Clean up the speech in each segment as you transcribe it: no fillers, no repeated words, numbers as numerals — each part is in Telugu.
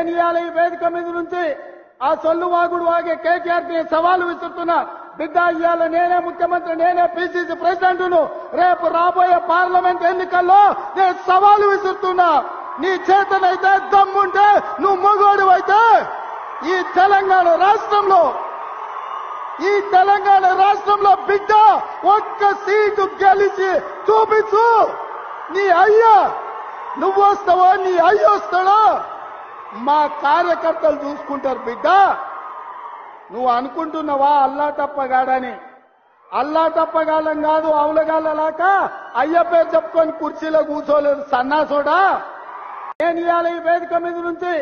నేను ఇవాళ ఈ వేదిక మీద నుంచి ఆ సొల్లు వాగుడు వాగే కేటీఆర్ ని సవాలు విసురుతున్నా. బిడ్డ, ఇవాళ నేనే ముఖ్యమంత్రి, నేనే పిసిసి ప్రెసిడెంట్ను. రేపు రాబోయే పార్లమెంట్ ఎన్నికల్లో నేను సవాలు విసురుతున్నా. నీ చేతనైతే దమ్ముంటే, నువ్వు మగోడివైతే ఈ తెలంగాణ రాష్ట్రంలో బిడ్డ ఒక్క సీటు గెలిచి చూపించు. నీ అయ్యా నువ్వు వస్తావో, నీ అయ్య వస్తాడో మా కార్యకర్తలు చూసుకుంటారు. బిడ్డ, నువ్వు అనుకుంటున్నావా అల్లా తప్పగాడని? అల్లా తప్పగాలం కాదు, అవులగాళ్ళలాక అయ్య పేరు చెప్పుకొని కుర్చీలో కూర్చోలేదు సన్నాసోడా. నేను ఇవాళ ఈ వేదిక మీద నుంచి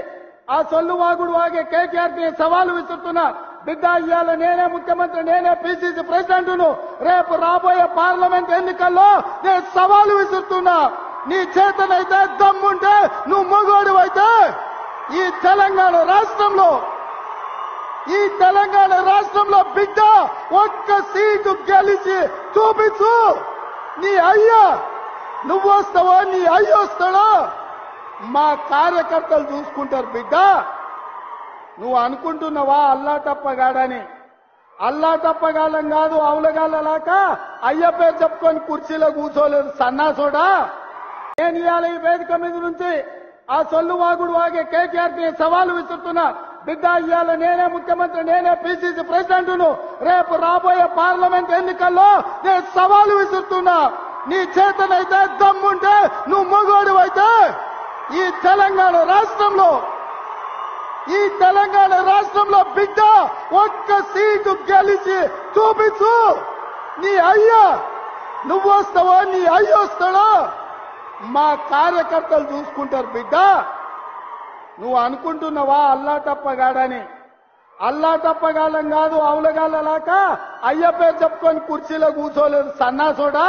ఆ సొల్లు వాగుడు వాగే కేటీఆర్ ని సవాలు విసురుతున్నా. బిడ్డ, ఇవాళ నేనే ముఖ్యమంత్రి, నేనే పిసిసి ప్రెసిడెంట్ను. రేపు రాబోయే పార్లమెంట్ ఎన్నికల్లో నేను సవాలు విసురుతున్నా. నీ చేతనైతే దమ్ముంటే, నువ్వు మగోడివైతే ఈ తెలంగాణ రాష్ట్రంలో బిడ్డ ఒక్క సీటు గెలిచి చూపించు. నీ అయ్యా నువ్వు వస్తావో, నీ అయ్య వస్తాడో మా కార్యకర్తలు చూసుకుంటారు. బిడ్డ, నువ్వు అనుకుంటున్నావా అల్లా తప్పగాడని? అల్లా తప్పగాలం కాదు, అవులగాళ్ళలాక అయ్య పేరు చెప్పుకొని కుర్చీలో కూర్చోలేదు సన్నాసోడా. నేను ఇవాళ ఈ వేదిక మీద నుంచి ఆ సొల్లు వాగుడు వాగే కేటీఆర్ ని సవాలు విసురుతున్నా. బిడ్డ, ఇవాళ నేనే ముఖ్యమంత్రి, నేనే పిసిసి ప్రెసిడెంట్ను. రేపు రాబోయే పార్లమెంట్ ఎన్నికల్లో నేను సవాలు విసురుతున్నా. నీ చేతనైతే దమ్ముంటే, నువ్వు మగోడివైతే ఈ తెలంగాణ రాష్ట్రంలో నేను ఇవాళ ఈ వేదిక మీద నుంచి ఆ సొల్లు వాగుడు వాగే కేటీఆర్ ని సవాలు విసురుతున్నా. బిడ్డ, ఇవాళ నేనే ముఖ్యమంత్రి, నేనే పిసిసి ప్రెసిడెంట్ను. రేపు రాబోయే పార్లమెంట్ ఎన్నికల్లో నేను సవాలు విసురుతున్నా. నీ చేతనైతే దమ్ముంటే, నువ్వు మగోడివైతే ఈ తెలంగాణ రాష్ట్రంలో బిడ్డ ఒక్క సీటు గెలిచి చూపించు. నీ అయ్యా నువ్వు వస్తావో, నీ అయ్య వస్తాడో మా కార్యకర్తలు చూసుకుంటారు. బిడ్డ, నువ్వు అనుకుంటున్నావా అల్లా తప్పగాడని? అల్లా తప్పగాలం కాదు, అవులగాళ్ళలాక అయ్య పేరు చెప్పుకొని కుర్చీలో కూర్చోలేదు సన్నాసోడా.